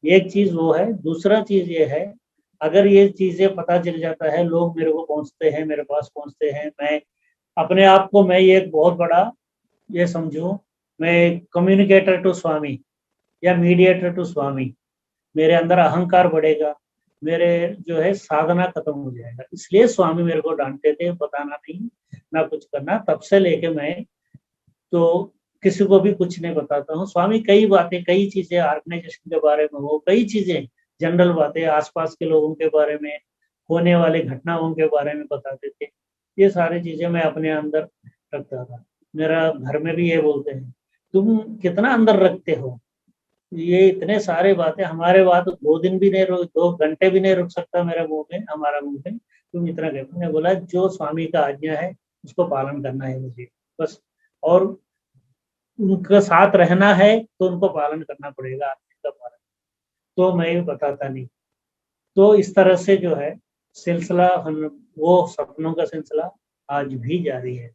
एक चीज वो है, दूसरा चीज ये है, अगर ये चीजें पता चल जाता है, लोग मेरे को पहुंचते हैं, मेरे पास पहुंचते हैं, मैं अपने आप को मैं ये एक बहुत बड़ा ये समझूं, मैं कम्युनिकेटर टू स्वामी या मीडिएटर टू स्वामी, मेरे अंदर अहंकार बढ़ेगा, मेरे जो है साधना खत्म हो जाएगा। इसलिए स्वामी मेरे को डांटते थे, बताना नहीं ना कुछ करना। तब से लेके मैं तो किसी को भी कुछ नहीं बताता हूँ। स्वामी कई बातें, कई चीजें ऑर्गेनाइजेशन के बारे में हो, कई चीजें जनरल बातें आसपास के लोगों के बारे में, होने वाले घटनाओं के बारे में बताते थे। ये सारी चीजें मैं अपने अंदर रखता था। मेरा घर में भी ये बोलते हैं, तुम कितना अंदर रखते हो, ये इतने सारे बातें, हमारे बात 2 दिन भी नहीं रुक, 2 घंटे भी नहीं रुक सकता मेरा मुंह में, हमारा मुंह में, तुम इतना कहते। मैंने बोला जो स्वामी का आज्ञा है उसको पालन करना है मुझे बस, और उनके साथ रहना है तो उनको पालन करना पड़ेगा, आज्ञा का पालन। तो मैं भी बताता नहीं। तो इस तरह से जो है सिलसिला, हम वो सपनों का सिलसिला आज भी जारी है।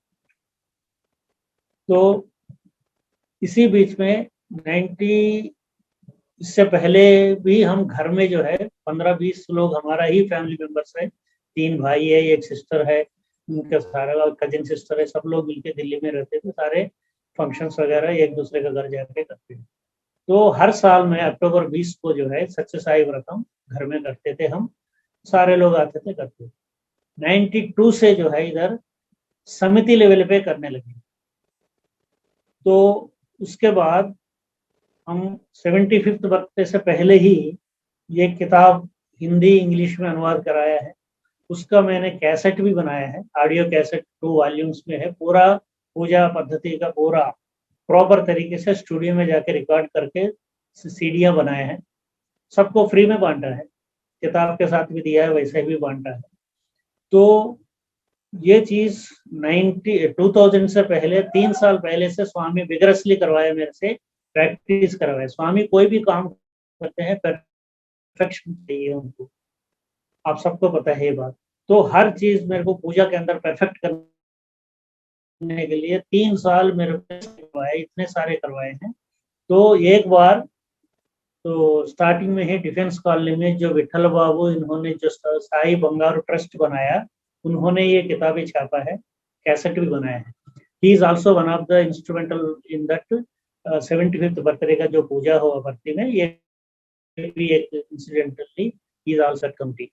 तो इसी बीच में 90, इससे पहले भी हम घर में जो है 15-20 लोग, हमारा ही फैमिली मेंबर्स है, 3 भाई है, एक सिस्टर है, उनका सारा कजिन सिस्टर है, सब लोग मिलके दिल्ली में रहते थे, सारे फंक्शंस वगैरह एक दूसरे का घर जाके करते थे। तो हर साल में अक्टूबर 20 को जो है सच्चे साई व्रतम घर में करते थे हम, सारे लोग आते थे, करते थे। 92 से जो है इधर समिति लेवल पे करने लगे। तो उसके बाद हम 75th बर्थडे से पहले ही ये किताब हिंदी इंग्लिश में अनुवाद कराया है। उसका मैंने कैसेट भी बनाया है, ऑडियो कैसेट 2 वॉल्यूम्स में है। पूरा पूजा पद्धति का पूरा प्रॉपर तरीके से स्टूडियो में जाके रिकॉर्ड करके सीडियां बनाए हैं, सबको फ्री में बांटा है, किताब के साथ भी दिया है, वैसे भी बांटा है। तो ये चीज 2000 से पहले, 3 साल पहले से स्वामी विगरसली करवाए, मेरे से प्रैक्टिस करवाए। स्वामी कोई भी काम करते हैं परफेक्शन चाहिए उनको, आप सबको पता है ये बात। तो हर चीज मेरे को पूजा के अंदर परफेक्ट करने के लिए 3 साल मेरे को करवाए, इतने सारे करवाए हैं। तो एक बार तो स्टार्टिंग में ही डिफेंस कॉलोनी में जो विठल बाबू, इन्होंने जो साई बंगारू ट्रस्ट बनाया, उन्होंने ये किताबें छापा है, कैसेट भी बनाया है। He is also one of the instrumental in that 75th birthday का जो पूजा हुआ भर्ती में, ये भी एक incidentally he is also committee.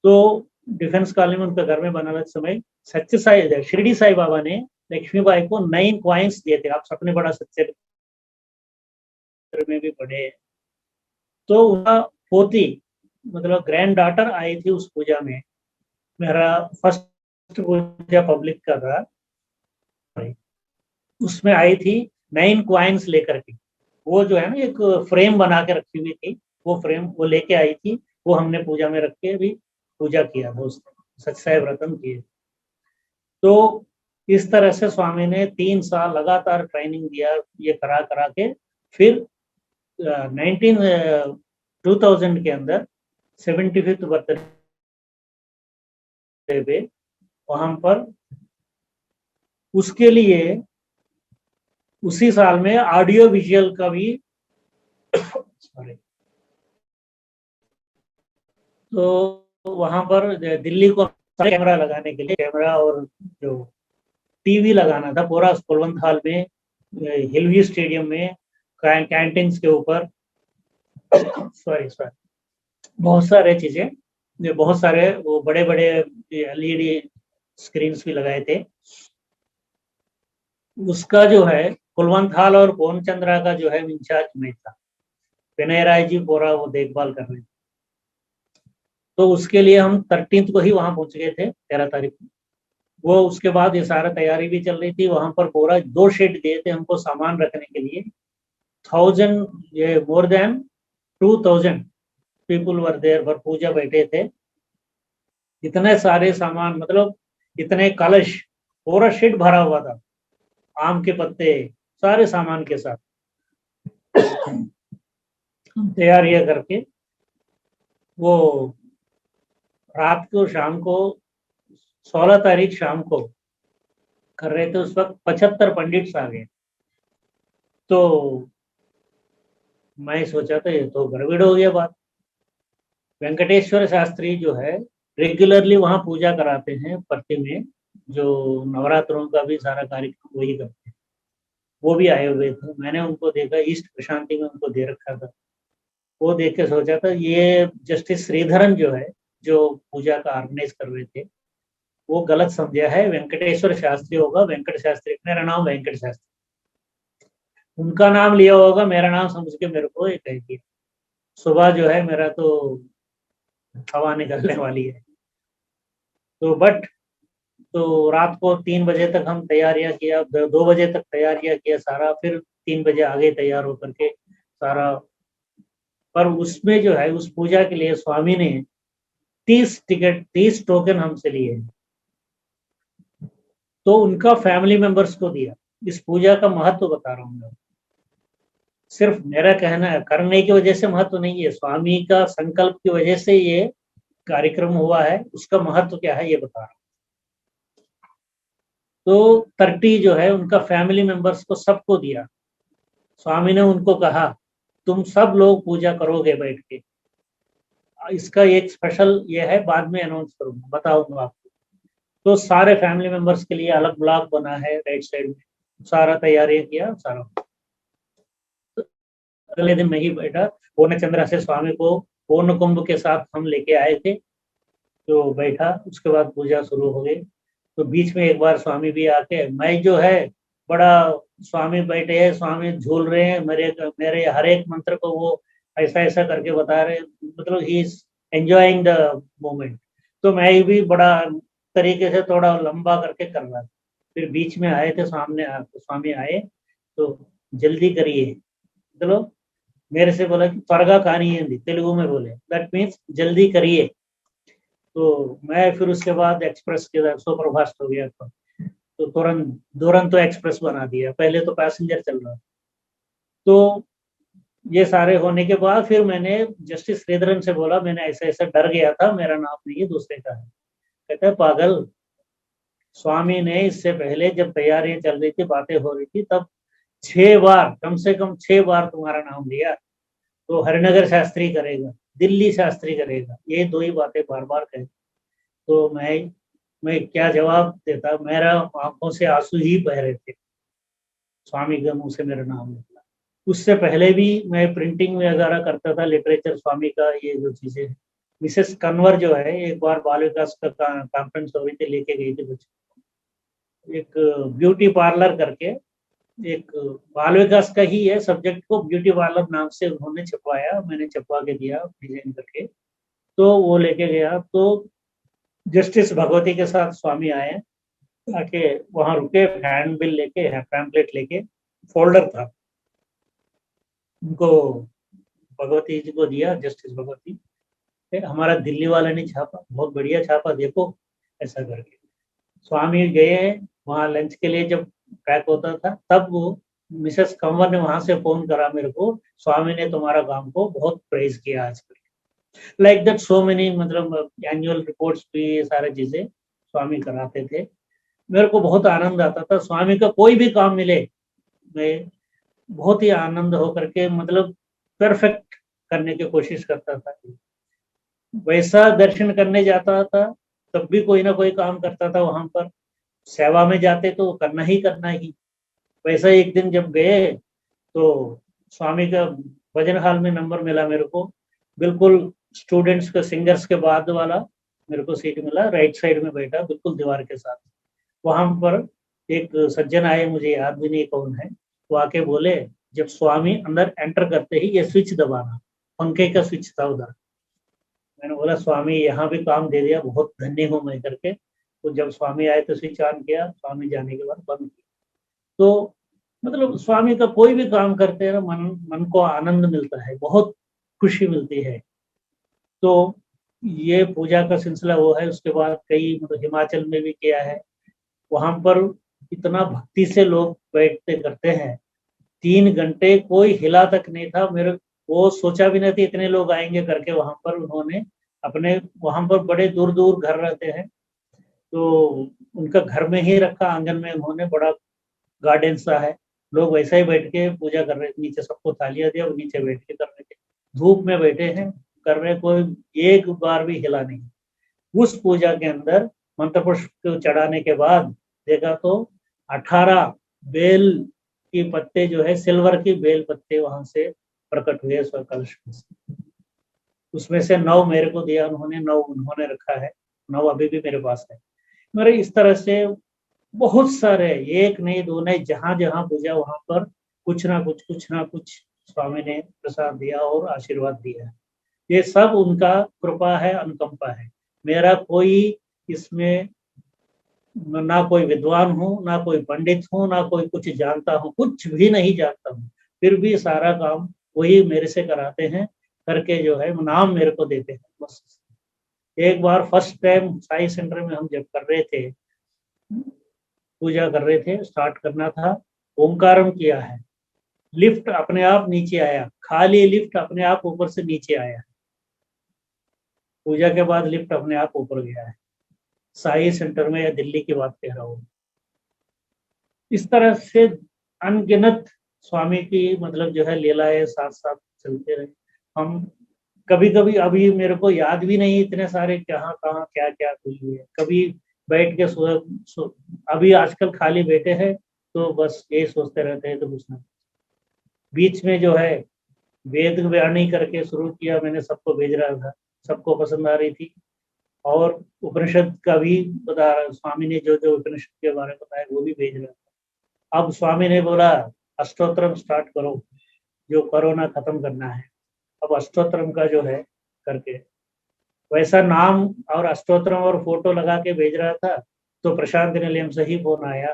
तो डिफेंस कॉलोनी में उनका घर में बनाने समय सच्चे साई शिरडी साई बाबा ने लक्ष्मीबाई को 9 कॉइन्स दिए थे। आप सपने बड़ा सच्चे में भी पढ़े। तो उनका पोती मतलब ग्रैंड डॉटर आई थी उस पूजा में, मेरा फर्स्ट पूजा पब्लिक का था, उसमें आई थी 9 कॉइन्स लेकर के। वो जो है ना एक फ्रेम बना के रखी हुई थी, वो फ्रेम वो लेके आई थी, वो हमने पूजा में रख के भी पूजा किया था, उसने सच्चाई व्रतम किए। तो इस तरह से स्वामी ने 3 साल लगातार ट्रेनिंग दिया, ये करा करा के फिर 2000 के अंदर 75th बर्थडे पे वहां पर उसके लिए उसी साल में ऑडियो विजुअल का भी सॉरी, तो वहां पर दिल्ली को कैमरा लगाने के लिए, कैमरा और जो टीवी लगाना था पूरा कुलवंत हॉल में, हिलवी स्टेडियम में, कैंटीन्स के ऊपर, सॉरी बहुत सारे चीजें, बहुत सारे वो बड़े बड़े एलईडी स्क्रीन्स भी लगाए थे। उसका जो है कुलवंत हॉल और पूर्णचंद्रा का जो है इंचार्ज में था, विनय राय जी पूरा वो देखभाल कर रहे थे। तो उसके लिए हम 13th को ही वहां पहुंच गए थे, 13 तारीख को। वो उसके बाद ये सारा तैयारी भी चल रही थी। वहां पर पूरा 2 शेड दिए थे हमको सामान रखने के लिए। 1000, ये more than 2000 people were there for puja, बैठे थे। इतने सारे सामान, मतलब इतने कलश, पूरा शेड भरा हुआ था आम के पत्ते सारे सामान के साथ। हम तैयारियां करके वो रात को, शाम को 16 तारीख शाम को कर रहे थे। उस वक्त 75 पंडित आ गए। तो मैं सोचा था ये तो गड़बड़ हो गया बात। वेंकटेश्वर शास्त्री जो है रेगुलरली वहां पूजा कराते हैं पट्टी में, जो नवरात्रों का भी सारा कार्यक्रम वही करते हैं। वो भी आए हुए थे, मैंने उनको देखा, ईस्ट प्रशांति में उनको दे रखा था। वो देख के सोचा था ये जस्टिस श्रीधरन जो है, जो पूजा का ऑर्गेनाइज कर रहे थे, वो गलत समझा है, वेंकटेश्वर शास्त्री होगा, वेंकट शास्त्री, मेरा नाम वेंकट शास्त्री, उनका नाम लिया होगा, मेरा नाम समझ के मेरे को ये कह दिया। सुबह जो है मेरा तो हवा निकलने वाली है। तो बट तो रात को 3 बजे तक हम तैयारियां किया, 2 बजे तक तैयारियां किया सारा, फिर 3 बजे आगे तैयार होकर के सारा। पर उसमें जो है उस पूजा के लिए स्वामी ने 30 टिकट, 30 टोकन हमसे लिए, तो उनका फैमिली मेंबर्स को दिया। इस पूजा का महत्व बता रहा हूँ मैं। सिर्फ मेरा कहना है, करने की वजह से महत्व नहीं है, स्वामी का संकल्प की वजह से ये कार्यक्रम हुआ है, उसका महत्व क्या है ये बता रहा हूँ। तो 30 जो है उनका फैमिली मेंबर्स को सबको दिया। स्वामी ने उनको कहा तुम सब लोग पूजा करोगे बैठ के। इसका एक स्पेशल ये है, बाद में अनाउंस करूंगा, बताऊंगा आपको। तो सारे फैमिली मेंबर्स के लिए अलग ब्लॉक बना है राइट साइड में, सारा तैयारी किया सारा। अगले दिन मैं ही बैठा, पूर्ण चंद्रा से स्वामी को पूर्ण कुंभ के साथ हम लेके आए थे। तो बैठा, उसके बाद पूजा शुरू हो गई। तो बीच में एक बार स्वामी भी आके, मैं जो है बड़ा, स्वामी बैठे हैं, स्वामी झूल रहे हैं, मेरे मेरे हर एक मंत्र को वो ऐसा ऐसा करके बता रहे, मतलब he is enjoying the moment. तो मैं भी बड़ा तरीके से थोड़ा लंबा करके कर रहा था। फिर बीच में आए थे सामने, स्वामी आए तो जल्दी करिए, चलो, मेरे से बोला कि त्वरगा कानियंदी, तेलुगु में बोले, दैट मीन्स जल्दी करिए। तो मैं फिर उसके बाद एक्सप्रेस के सुपर फास्ट हो गया था, तो तुरंत दुरंतो एक्सप्रेस बना दिया, पहले तो पैसेंजर चल रहा। तो ये सारे होने के बाद फिर मैंने जस्टिस श्रीधरन से बोला, मैंने ऐसा ऐसा डर गया था, मेरा नाम नहीं है दूसरे का है। कहता है पागल, स्वामी ने इससे पहले जब तैयारियां चल रही थी, बातें हो रही थी, तब 6 बार, कम से कम 6 बार तुम्हारा नाम लिया। तो हरिनगर शास्त्री करेगा, दिल्ली शास्त्री करेगा, ये दो ही बातें बार बार कहे। तो मैं क्या जवाब देता, मेरा आंखों से आंसू ही बह रहे थे, स्वामी के मुंह से मेरा नाम निकला। उससे पहले भी मैं प्रिंटिंग वगैरह करता था, लिटरेचर स्वामी का, ये जो चीजें। मिसेस कन्वर जो है, एक बार बाल विकास का कॉन्फ्रेंस हो रही थी, लेके गई थी बच्चे, एक ब्यूटी पार्लर करके, एक बाल विकास का ही है सब्जेक्ट को ब्यूटी पार्लर नाम से उन्होंने छपवाया, मैंने छपवा के दिया डिजाइन करके। तो वो लेके गया, तो जस्टिस भगवती के साथ स्वामी आए, आके वहां रुके, हैंड बिल लेके, पैम्पलेट लेके, फोल्डर था, उनको भगवती जी को दिया, जस्टिस भगवती। फिर हमारा दिल्ली वाले ने छापा, बहुत बढ़िया छापा, देखो ऐसा करके। स्वामी गए वहां लंच के लिए, जब पैक होता था तब वो मिसेस कंवर ने वहां से फोन करा मेरे को, स्वामी ने तुम्हारा काम को बहुत प्रेज किया आजकल, लाइक दैट सो मेनी, मतलब एनुअल रिपोर्ट्स भी, ये सारी चीजें स्वामी कराते थे। मेरे को बहुत आनंद आता था, स्वामी का कोई भी काम मिले मैं बहुत ही आनंद होकर के, मतलब परफेक्ट करने की कोशिश करता था। वैसा दर्शन करने जाता था तब भी कोई ना कोई काम करता था वहां पर, सेवा में जाते तो करना ही करना ही। वैसा एक दिन जब गए तो स्वामी का भजन हाल में नंबर मिला मेरे को, बिल्कुल स्टूडेंट्स के, सिंगर्स के बाद वाला मेरे को सीट मिला, राइट साइड में बैठा, बिल्कुल दीवार के साथ। वहां पर एक सज्जन आए, मुझे याद भी नहीं कौन है, वो आके बोले, जब स्वामी अंदर एंटर करते ही ये स्विच दबाना, पंखे का स्विच था उधर। मैंने बोला स्वामी यहाँ भी काम दे दिया, बहुत धन्य हूँ मैं करके। तो जब स्वामी आए तो स्विच ऑन किया, स्वामी जाने के बाद बंद किया। तो मतलब स्वामी का कोई भी काम करते हैं ना, मन मन को आनंद मिलता है, बहुत खुशी मिलती है। तो ये पूजा का सिलसिला वो है। उसके बाद कई मतलब हिमाचल में भी किया है, वहां पर इतना भक्ति से लोग बैठते करते हैं, 3 घंटे कोई हिला तक नहीं था। मेरे वो सोचा भी नहीं था इतने लोग आएंगे करके। वहां पर उन्होंने अपने, वहां पर बड़े दूर दूर घर रहते हैं, तो उनका घर में ही रखा, आंगन में उन्होंने बड़ा गार्डन सा है, लोग वैसा ही बैठ के पूजा कर रहे थे। नीचे सबको थालियां दिया और नीचे बैठ के कर रहे थे, धूप में बैठे हैं, कर रहे, कोई एक बार भी हिला नहीं। उस पूजा के अंदर मंत्र पुष्प चढ़ाने के बाद देखा तो 18 बेल की पत्ते जो है, सिल्वर की बेल पत्ते वहां से प्रकट हुए स्व कलश में से। उसमें से 9 मेरे को दिया उन्होंने, 9 उन्होंने रखा है, 9 अभी भी मेरे पास है। मेरे इस तरह से बहुत सारे, एक नहीं दो नहीं, जहां जहां पूजा वहां पर कुछ ना कुछ स्वामी ने प्रसाद दिया और आशीर्वाद दिया है। ये सब उनका कृपा है, अनुकंपा है। मेरा कोई इसमें ना कोई विद्वान हूँ, ना कोई पंडित हूँ, ना कोई कुछ जानता हूँ, कुछ भी नहीं जानता हूँ, फिर भी सारा काम वही मेरे से कराते हैं, करके जो है नाम मेरे को देते हैं बस। एक बार फर्स्ट टाइम साई सेंटर में हम जब कर रहे थे, पूजा कर रहे थे, स्टार्ट करना था, ओंकारम किया है, लिफ्ट अपने आप नीचे आया, खाली लिफ्ट अपने आप ऊपर से नीचे आया। पूजा के बाद लिफ्ट अपने आप ऊपर गया है, साई सेंटर में, या दिल्ली की बात कह रहा हूँ। इस तरह से अनगिनत स्वामी की मतलब जो है लीलाएं साथ साथ चलते रहे। हम कभी कभी, अभी मेरे को याद भी नहीं इतने सारे कहाँ कहाँ क्या क्या हुई है, कभी बैठ के अभी आजकल खाली बैठे हैं तो बस यही सोचते रहते हैं, तो कुछ ना। बीच में जो है वेद वाणी करके शुरू किया मैंने, सबको भेज रहा था, सबको पसंद आ रही थी। और उपनिषद का भी बता रहा, स्वामी ने जो जो उपनिषद के बारे में बताया वो भी भेज रहा था। अब स्वामी ने बोला अष्टोत्तरम स्टार्ट करो, जो कोरोना खत्म करना है। अब अष्टोत्तरम का जो है करके वैसा नाम और अष्टोत्तरम और फोटो लगा के भेज रहा था, तो प्रशांत निलयम से ही फोन आया,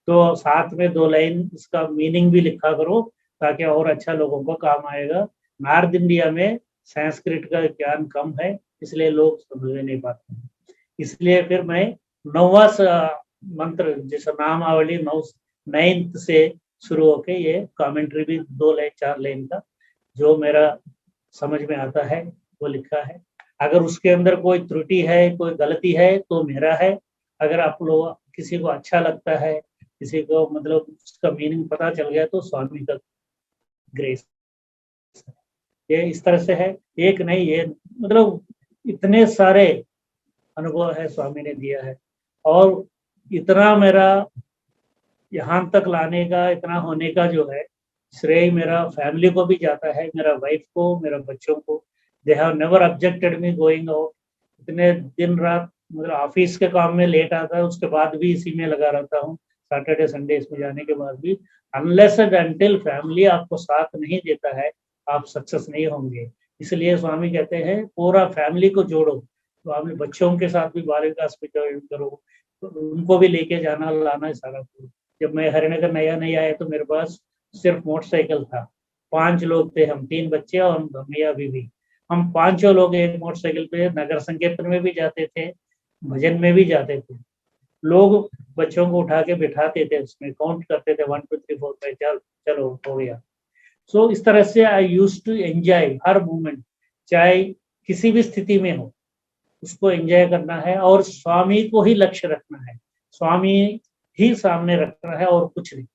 तो साथ में 2 लाइन इसका मीनिंग भी लिखा करो, ताकि और अच्छा लोगों को काम आएगा। नॉर्थ इंडिया में संस्कृत का ज्ञान कम है, इसलिए लोग समझ नहीं पाते हैं। इसलिए फिर मैं 9वां मंत्र जैसा नामावली 9th से शुरू होके ये कमेंट्री भी 2 लाइन 4 लाइन का जो मेरा समझ में आता है वो लिखा है। अगर उसके अंदर कोई त्रुटि है, कोई गलती है तो मेरा है। अगर आप लोग किसी को अच्छा लगता है, किसी को मतलब उसका मीनिंग पता चल गया, तो स्वामी का ग्रेस। ये इस तरह से है, एक नहीं, ये मतलब इतने सारे अनुभव है स्वामी ने दिया है। और इतना मेरा यहाँ तक लाने का, इतना होने का जो है श्रेय मेरा फैमिली को भी जाता है, मेरा वाइफ को, मेरा बच्चों को। They have never objected me going out. इतने दिन रात मतलब ऑफिस के काम में लेट आता है, उसके बाद भी इसी में लगा रहता हूँ, सैटरडे संडे इसमें जाने के बाद भी। अनलेस एंड अनटिल फैमिली आपको साथ नहीं देता है, आप सक्सेस नहीं होंगे। इसलिए स्वामी कहते हैं पूरा फैमिली को जोड़ो। तो आपने बच्चों के साथ भी बाल विकास पे ज्वाइन करो, तो उनको भी लेके जाना लाना सारा करो। जब मैं हरिनगर नया नया आया तो मेरे पास सिर्फ मोटरसाइकिल था, 5 लोग थे हम, 3 बच्चे और भैया बीवी। हम 5 लोग एक मोटरसाइकिल पे नगर संकीर्तन में भी जाते थे, भजन में भी जाते थे। लोग बच्चों को उठा के बिठाते थे, उसमें काउंट करते थे 1 2 3 4 5, चल चलो हो गया। सो इस तरह से आई यूज टू एंजॉय हर मोमेंट, चाहे किसी भी स्थिति में हो उसको एंजॉय करना है, और स्वामी को ही लक्ष्य रखना है, स्वामी ही सामने रखना है और कुछ नहीं।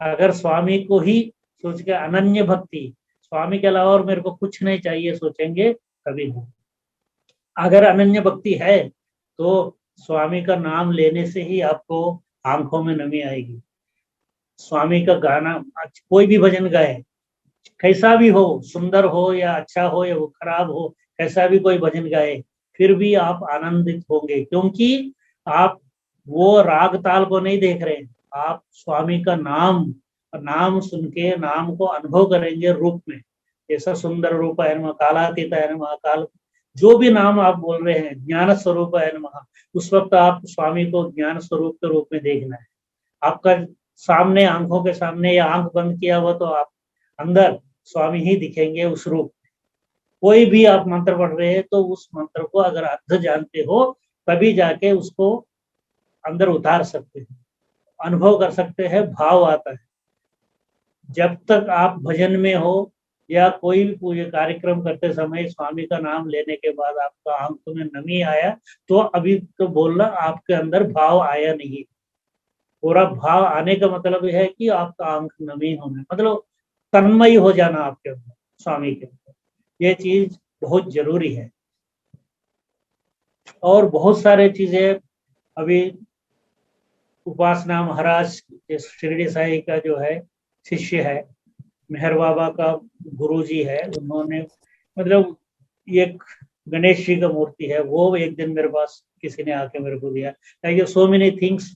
अगर स्वामी को ही सोच के अनन्य भक्ति, स्वामी के अलावा और मेरे को कुछ नहीं चाहिए सोचेंगे, कभी हो। अगर अनन्य भक्ति है तो स्वामी का नाम लेने से ही आपको आंखों में नमी आएगी। स्वामी का गाना, कोई भी भजन गाए, कैसा भी हो, सुंदर हो या अच्छा हो या वो खराब हो, कैसा भी कोई भजन गाए, फिर भी आप आनंदित होंगे, क्योंकि आप वो राग ताल को नहीं देख रहे हैं, आप स्वामी का नाम नाम सुन के नाम को अनुभव करेंगे रूप में। ऐसा सुंदर रूप है कालातीत है महाकाल जो भी नाम आप बोल रहे हैं, ज्ञान स्वरूप है नमः, उस वक्त आप स्वामी को ज्ञान स्वरूप के रूप में देखना है। आपका सामने, आंखों के सामने या आंख बंद किया हुआ तो आप अंदर स्वामी ही दिखेंगे उस रूप। कोई भी आप मंत्र पढ़ रहे हैं तो उस मंत्र को अगर अर्थ जानते हो तभी जाके उसको अंदर उतार सकते हैं, अनुभव कर सकते हैं, भाव आता है। जब तक आप भजन में हो या कोई भी पूजा कार्यक्रम करते समय स्वामी का नाम लेने के बाद आपका आंखों में नमी आया, तो अभी तो बोलना आपके अंदर भाव आया नहीं। पूरा भाव आने का मतलब यह है कि आपका आंख नमी होना, मतलब तन्मय हो जाना आपके अंदर स्वामी के अंदर। ये चीज बहुत जरूरी है। और बहुत सारे चीजें अभी उपासना महाराज शिरडी साई का जो है शिष्य है, मेहर बाबा का गुरुजी है, उन्होंने मतलब एक गणेश जी का मूर्ति है, वो एक दिन मेरे पास किसी ने आके मेरे को दिया। Like so many things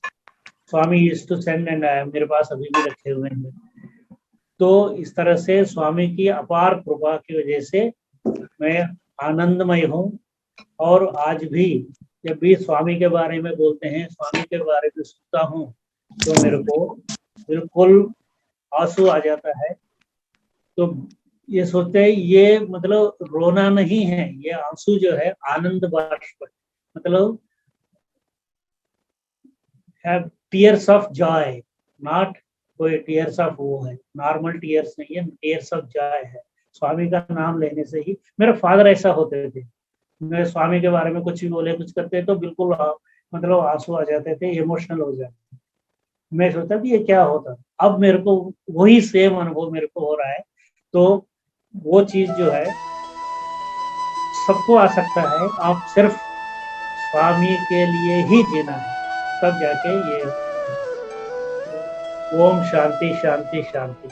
Swami used to send and मेरे पास अभी भी रखे हुए हैं। तो इस तरह से स्वामी की अपार कृपा की वजह से मैं आनंदमय हूँ। और आज भी जब भी स्वामी के बारे में बोलते हैं, स्वामी के बारे में सुनता हूँ, तो मेरे को बिल्कुल आंसू आ जाता है। तो ये सोचते हैं, ये मतलब रोना नहीं है, ये आंसू जो है आनंद बाष्प, मतलब have tears of Joy, not कोई टीयर्स ऑफ वो है, नॉर्मल टीयर्स नहीं है, टीयर्स ऑफ जॉय है। स्वामी का नाम लेने से ही, मेरे फादर ऐसा होते थे, मैं स्वामी के बारे में कुछ भी बोले, कुछ करते तो बिल्कुल मतलब आंसू आ जाते थे, इमोशनल हो जाते थे। मैं सोचता था ये क्या होता, अब मेरे को वही सेम अनुभव मेरे को हो रहा है। तो वो चीज जो है सबको आ सकता है, आप सिर्फ स्वामी के लिए ही जीना है, तब जाके ये। ओम शांति शांति शांति।